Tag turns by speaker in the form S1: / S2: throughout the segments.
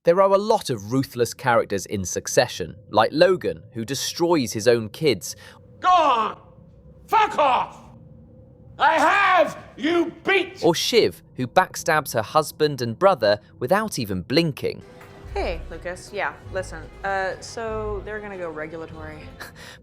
S1: There are a lot of ruthless characters in succession, like Logan, who destroys his own kids.
S2: Go on! Fuck off! I have you beat!
S1: Or Shiv, who backstabs her husband and brother without even blinking.
S3: Hey, Lucas. Yeah, listen. So they're gonna go regulatory.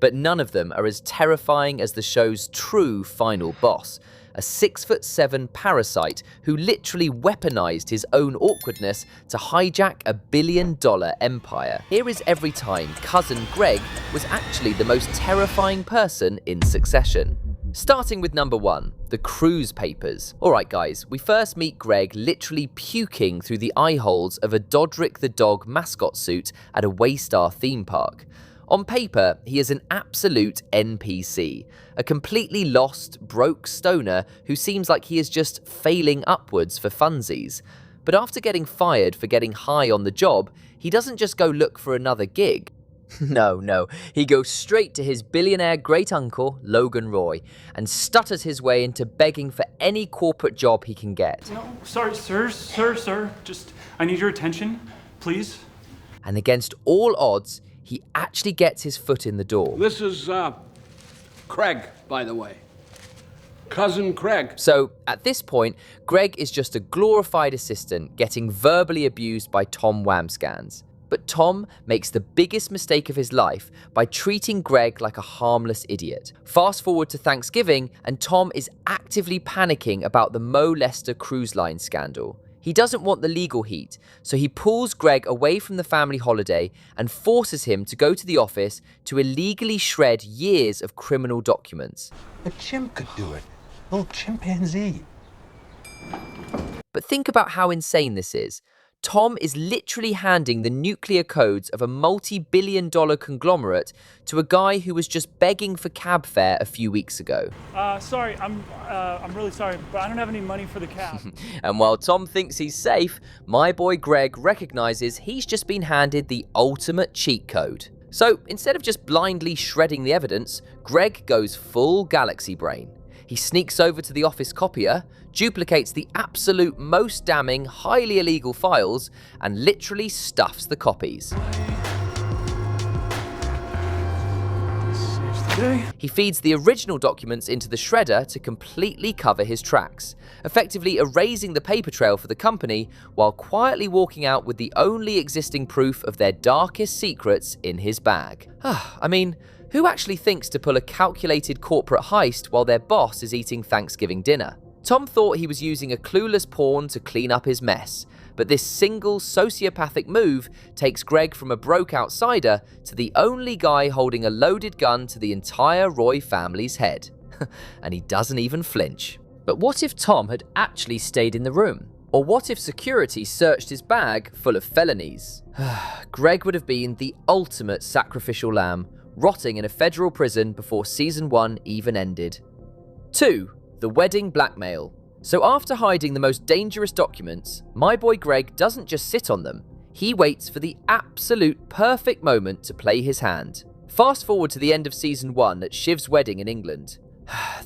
S1: But none of them are as terrifying as the show's true final boss, a 6'7" parasite who literally weaponized his own awkwardness to hijack a billion-dollar empire. Here is every time cousin Greg was actually the most terrifying person in succession. Starting with number 1, the cruise papers. Alright guys, we first meet Greg literally puking through the eye holes of a Dodrick the dog mascot suit at a Waystar theme park. On paper, he is an absolute NPC, a completely lost, broke stoner who seems like he is just failing upwards for funsies. But after getting fired for getting high on the job, he doesn't just go look for another gig. No, he goes straight to his billionaire great-uncle, Logan Roy, and stutters his way into begging for any corporate job he can get.
S4: No, sorry, sir, just, I need your attention, please.
S1: And against all odds, he actually gets his foot in the door.
S2: This is, Craig, by the way. Cousin Craig.
S1: So, at this point, Greg is just a glorified assistant getting verbally abused by Tom Wamscans. But Tom makes the biggest mistake of his life by treating Greg like a harmless idiot. Fast forward to Thanksgiving, and Tom is actively panicking about the Mo Lester cruise line scandal. He doesn't want the legal heat, so he pulls Greg away from the family holiday and forces him to go to the office to illegally shred years of criminal documents.
S5: A chimp could do it. A little chimpanzee.
S1: But think about how insane this is. Tom is literally handing the nuclear codes of a multi-billion-dollar conglomerate to a guy who was just begging for cab fare a few weeks ago.
S4: Sorry, I'm really sorry, but I don't have any money for the cab.
S1: And while Tom thinks he's safe, my boy Greg recognizes he's just been handed the ultimate cheat code. So instead of just blindly shredding the evidence, Greg goes full galaxy brain. He sneaks over to the office copier, duplicates the absolute most damning, highly illegal files, and literally stuffs the copies. He feeds the original documents into the shredder to completely cover his tracks, effectively erasing the paper trail for the company while quietly walking out with the only existing proof of their darkest secrets in his bag. I mean, who actually thinks to pull a calculated corporate heist while their boss is eating Thanksgiving dinner? Tom thought he was using a clueless pawn to clean up his mess, but this single sociopathic move takes Greg from a broke outsider to the only guy holding a loaded gun to the entire Roy family's head. And he doesn't even flinch. But what if Tom had actually stayed in the room? Or what if security searched his bag full of felonies? Greg would have been the ultimate sacrificial lamb, rotting in a federal prison before season 1 even ended. 2. The Wedding Blackmail. So after hiding the most dangerous documents, my boy Greg doesn't just sit on them, he waits for the absolute perfect moment to play his hand. Fast forward to the end of season 1 at Shiv's wedding in England.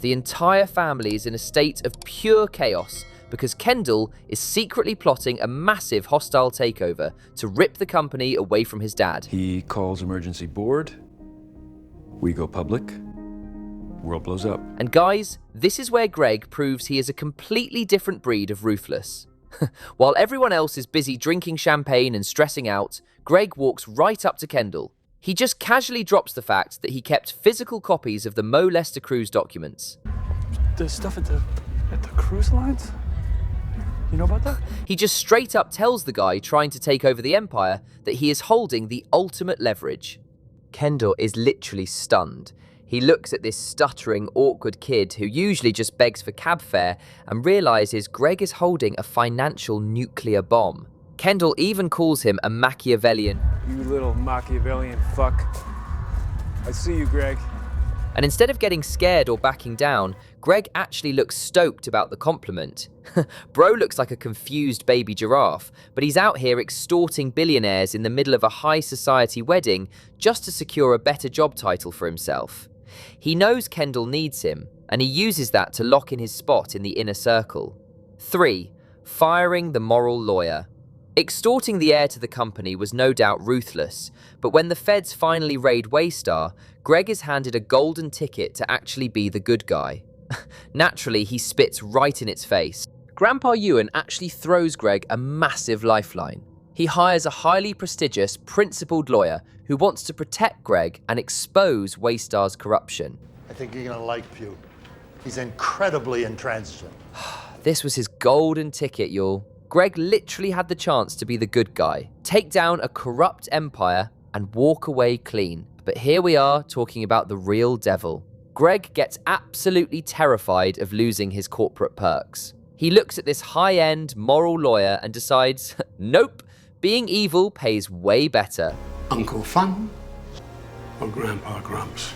S1: The entire family is in a state of pure chaos because Kendall is secretly plotting a massive hostile takeover to rip the company away from his dad.
S6: He calls emergency board. We go public, world blows up.
S1: And guys, this is where Greg proves he is a completely different breed of ruthless. While everyone else is busy drinking champagne and stressing out, Greg walks right up to Kendall. He just casually drops the fact that he kept physical copies of the Mo Lester cruise documents.
S4: The stuff at the cruise lines? You know about that?
S1: He just straight up tells the guy trying to take over the empire that he is holding the ultimate leverage. Kendall is literally stunned. He looks at this stuttering, awkward kid who usually just begs for cab fare and realizes Greg is holding a financial nuclear bomb. Kendall even calls him a Machiavellian.
S7: You little Machiavellian fuck. I see you, Greg.
S1: And instead of getting scared or backing down, Greg actually looks stoked about the compliment. Bro looks like a confused baby giraffe, but he's out here extorting billionaires in the middle of a high society wedding just to secure a better job title for himself. He knows Kendall needs him, and he uses that to lock in his spot in the inner circle. 3. Firing the moral lawyer. Extorting the heir to the company was no doubt ruthless, but when the feds finally raid Waystar, Greg is handed a golden ticket to actually be the good guy. Naturally, he spits right in its face. Grandpa Ewan actually throws Greg a massive lifeline. He hires a highly prestigious, principled lawyer who wants to protect Greg and expose Waystar's corruption.
S5: I think you're gonna like Pew. He's incredibly intransigent.
S1: This was his golden ticket, y'all. Greg literally had the chance to be the good guy, take down a corrupt empire, and walk away clean. But here we are talking about the real devil. Greg gets absolutely terrified of losing his corporate perks. He looks at this high-end, moral lawyer and decides, nope, being evil pays way better.
S2: Uncle Fun or Grandpa Grumps?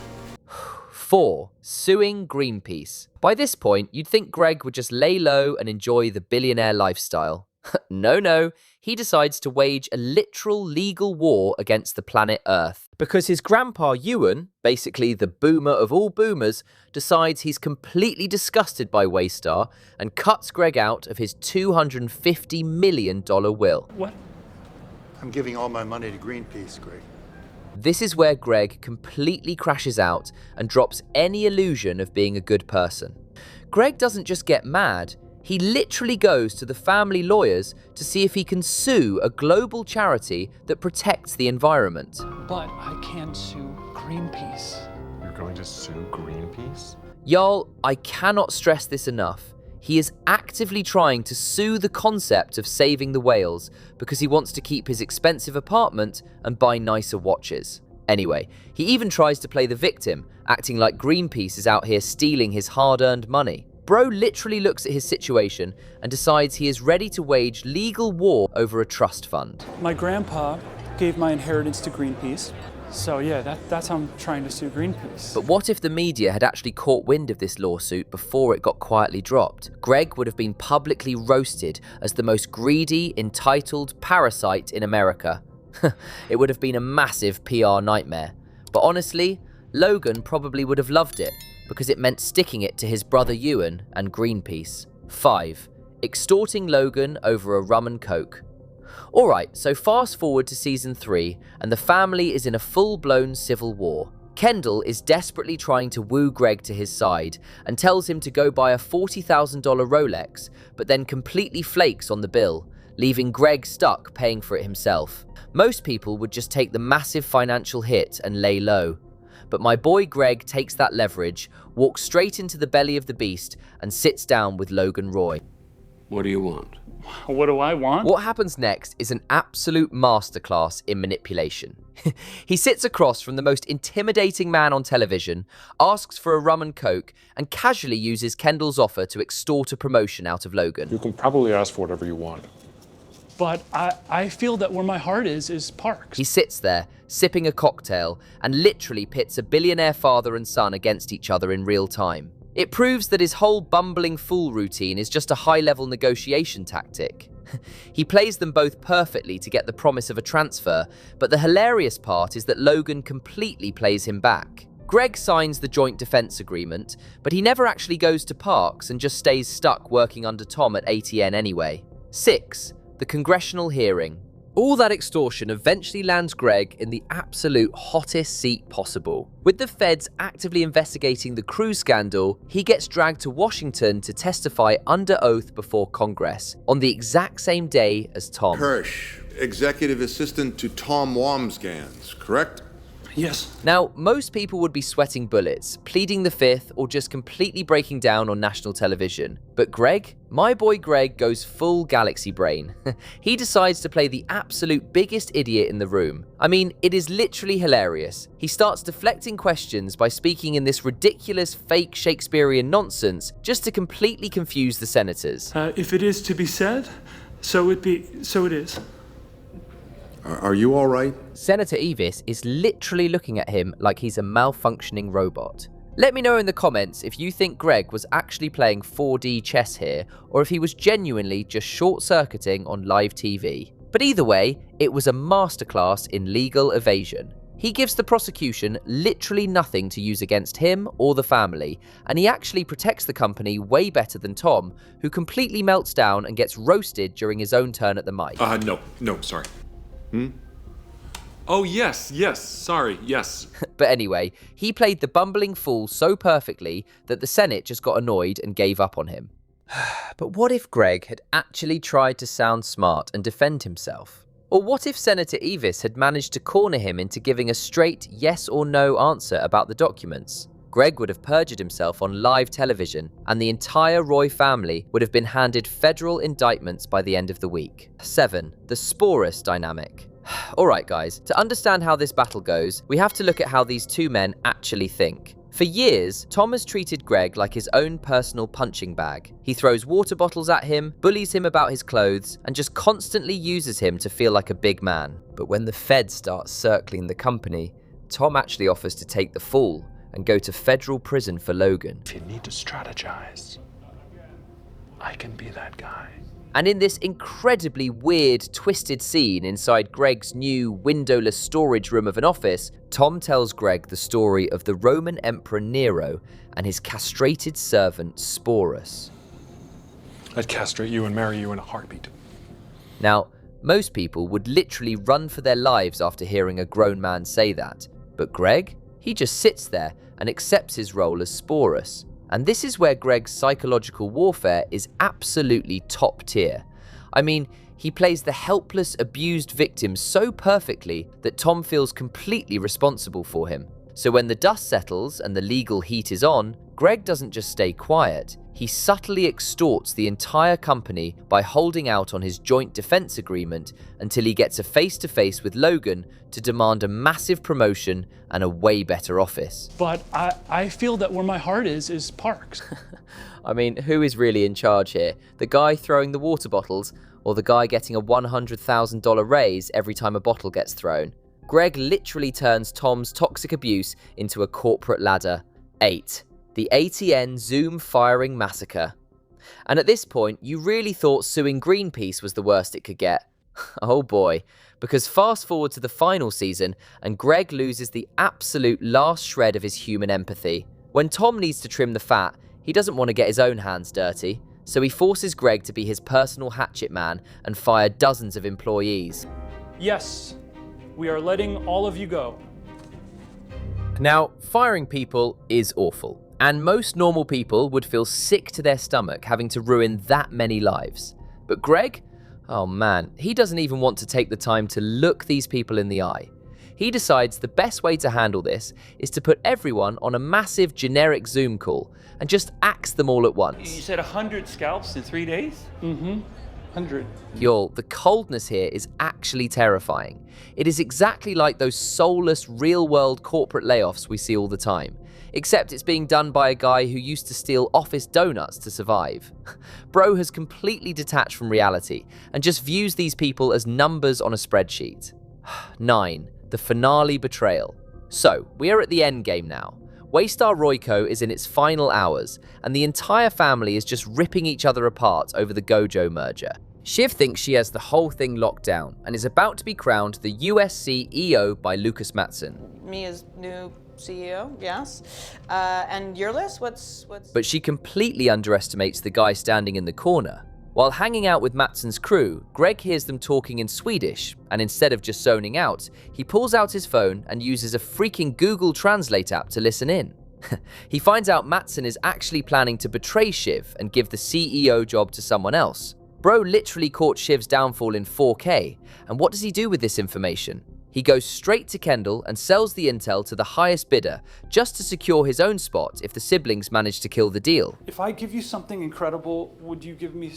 S1: 4. Suing Greenpeace. By this point, you'd think Greg would just lay low and enjoy the billionaire lifestyle. No, he decides to wage a literal legal war against the planet Earth. Because his grandpa Ewan, basically the boomer of all boomers, decides he's completely disgusted by Waystar and cuts Greg out of his $250 million will.
S4: What?
S5: I'm giving all my money to Greenpeace, Greg.
S1: This is where Greg completely crashes out and drops any illusion of being a good person. Greg doesn't just get mad, he literally goes to the family lawyers to see if he can sue a global charity that protects the environment.
S4: But I can't sue Greenpeace.
S6: You're going to sue Greenpeace?
S1: Y'all, I cannot stress this enough. He is actively trying to sue the concept of saving the whales because he wants to keep his expensive apartment and buy nicer watches. Anyway, he even tries to play the victim, acting like Greenpeace is out here stealing his hard-earned money. Bro literally looks at his situation and decides he is ready to wage legal war over a trust fund.
S4: My grandpa gave my inheritance to Greenpeace. So yeah, that's how I'm trying to sue Greenpeace.
S1: But what if the media had actually caught wind of this lawsuit before it got quietly dropped? Greg would have been publicly roasted as the most greedy, entitled parasite in America. It would have been a massive PR nightmare. But honestly, Logan probably would have loved it, because it meant sticking it to his brother Ewan and Greenpeace. 5. Extorting Logan over a rum and coke. Alright, so fast forward to season 3, and the family is in a full-blown civil war. Kendall is desperately trying to woo Greg to his side, and tells him to go buy a $40,000 Rolex, but then completely flakes on the bill, leaving Greg stuck paying for it himself. Most people would just take the massive financial hit and lay low. But my boy Greg takes that leverage, walks straight into the belly of the beast, and sits down with Logan Roy.
S2: What do you want?
S4: What do I want?
S1: What happens next is an absolute masterclass in manipulation. He sits across from the most intimidating man on television, asks for a rum and coke, and casually uses Kendall's offer to extort a promotion out of Logan.
S8: You can probably ask for whatever you want.
S4: But I feel that where my heart is Parks.
S1: He sits there, sipping a cocktail, and literally pits a billionaire father and son against each other in real time. It proves that his whole bumbling fool routine is just a high-level negotiation tactic. He plays them both perfectly to get the promise of a transfer, but the hilarious part is that Logan completely plays him back. Greg signs the joint defense agreement, but he never actually goes to Parks and just stays stuck working under Tom at ATN anyway. 6. The Congressional Hearing. All that extortion eventually lands Greg in the absolute hottest seat possible. With the feds actively investigating the cruise scandal, he gets dragged to Washington to testify under oath before Congress, on the exact same day as Tom.
S9: Hirsch, executive assistant to Tom Wamsgans, correct?
S4: Yes.
S1: Now, most people would be sweating bullets, pleading the fifth, or just completely breaking down on national television. But Greg, my boy Greg, goes full galaxy brain. He decides to play the absolute biggest idiot in the room. I mean, it is literally hilarious. He starts deflecting questions by speaking in this ridiculous fake Shakespearean nonsense just to completely confuse the senators.
S4: If it is to be said, so it is.
S9: Are you all right?
S1: Senator Evis is literally looking at him like he's a malfunctioning robot. Let me know in the comments if you think Greg was actually playing 4D chess here, or if he was genuinely just short-circuiting on live TV. But either way, it was a masterclass in legal evasion. He gives the prosecution literally nothing to use against him or the family, and he actually protects the company way better than Tom, who completely melts down and gets roasted during his own turn at the mic.
S6: No, sorry. Oh, yes, sorry, yes.
S1: But anyway, he played the bumbling fool so perfectly that the Senate just got annoyed and gave up on him. But what if Greg had actually tried to sound smart and defend himself? Or what if Senator Evis had managed to corner him into giving a straight yes or no answer about the documents? Greg would have perjured himself on live television, and the entire Roy family would have been handed federal indictments by the end of the week. 7. The Sporus dynamic. Alright guys, to understand how this battle goes, we have to look at how these two men actually think. For years, Tom has treated Greg like his own personal punching bag. He throws water bottles at him, bullies him about his clothes, and just constantly uses him to feel like a big man. But when the feds start circling the company, Tom actually offers to take the fall and go to federal prison for Logan.
S8: If you need to strategize, I can be that guy.
S1: And in this incredibly weird, twisted scene inside Greg's new windowless storage room of an office, Tom tells Greg the story of the Roman Emperor Nero and his castrated servant Sporus.
S8: I'd castrate you and marry you in a heartbeat.
S1: Now, most people would literally run for their lives after hearing a grown man say that, but Greg, he just sits there and accepts his role as Sporus. And this is where Greg's psychological warfare is absolutely top tier. I mean, he plays the helpless, abused victim so perfectly that Tom feels completely responsible for him. So when the dust settles and the legal heat is on, Greg doesn't just stay quiet. He subtly extorts the entire company by holding out on his joint defense agreement until he gets a face-to-face with Logan to demand a massive promotion and a way better office.
S4: But I feel that where my heart is Parks.
S1: I mean, who is really in charge here? The guy throwing the water bottles, or the guy getting a $100,000 raise every time a bottle gets thrown? Greg literally turns Tom's toxic abuse into a corporate ladder. 8. The ATN Zoom firing massacre. And at this point, you really thought Suing Greenpeace was the worst it could get. Oh boy, because fast forward to the final season, and Greg loses the absolute last shred of his human empathy. When Tom needs to trim the fat, he doesn't want to get his own hands dirty, so he forces Greg to be his personal hatchet man and fire dozens of employees.
S4: Yes, we are letting all of you go.
S1: Now, firing people is awful, and most normal people would feel sick to their stomach having to ruin that many lives. But Greg? Oh man, he doesn't even want to take the time to look these people in the eye. He decides the best way to handle this is to put everyone on a massive generic Zoom call and just axe them all at once.
S10: You said 100 scalps in 3 days?
S4: Mm-hmm. 100.
S1: Y'all, the coldness here is actually terrifying. It is exactly like those soulless, real-world corporate layoffs we see all the time. Except it's being done by a guy who used to steal office donuts to survive. Bro has completely detached from reality and just views these people as numbers on a spreadsheet. 9. The finale betrayal. So, we are at the end game now. Waystar Royco is in its final hours, and the entire family is just ripping each other apart over the Gojo merger. Shiv thinks she has the whole thing locked down and is about to be crowned the US CEO by Lucas Matson.
S3: Me as new CEO, yes. And your list, what's...
S1: But she completely underestimates the guy standing in the corner. While hanging out with Matson's crew, Greg hears them talking in Swedish, and instead of just zoning out, he pulls out his phone and uses a freaking Google Translate app to listen in. He finds out Matson is actually planning to betray Shiv and give the CEO job to someone else. Bro literally caught Shiv's downfall in 4K, and what does he do with this information? He goes straight to Kendall and sells the intel to the highest bidder, just to secure his own spot if the siblings manage to kill the deal.
S4: If I give you something incredible, would you give me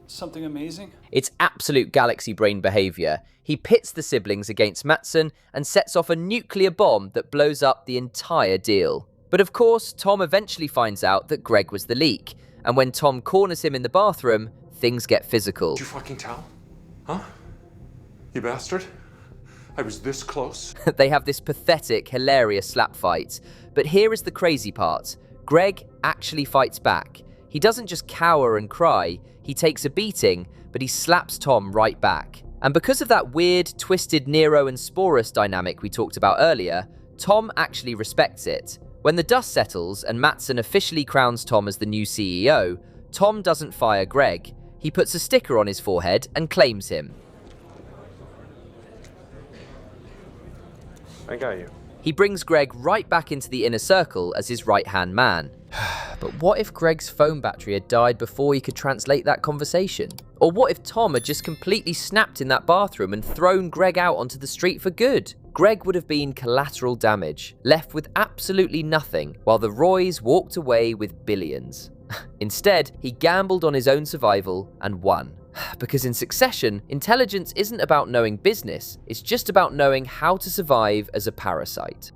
S4: something amazing?
S1: It's absolute galaxy brain behavior. He pits the siblings against Matson and sets off a nuclear bomb that blows up the entire deal. But of course, Tom eventually finds out that Greg was the leak, and when Tom corners him in the bathroom, things get physical.
S8: Did you fucking tell? Huh? You bastard? I was this close.
S1: They have this pathetic, hilarious slap fight. But here is the crazy part. Greg actually fights back. He doesn't just cower and cry, he takes a beating, but he slaps Tom right back. And because of that weird, twisted Nero and Sporus dynamic we talked about earlier, Tom actually respects it. When the dust settles and Matsson officially crowns Tom as the new CEO, Tom doesn't fire Greg. He puts a sticker on his forehead and claims him.
S8: I got you.
S1: He brings Greg right back into the inner circle as his right-hand man. But what if Greg's phone battery had died before he could translate that conversation? Or what if Tom had just completely snapped in that bathroom and thrown Greg out onto the street for good? Greg would have been collateral damage, left with absolutely nothing, while the Roys walked away with billions. Instead, he gambled on his own survival and won. Because in Succession, intelligence isn't about knowing business, it's just about knowing how to survive as a parasite.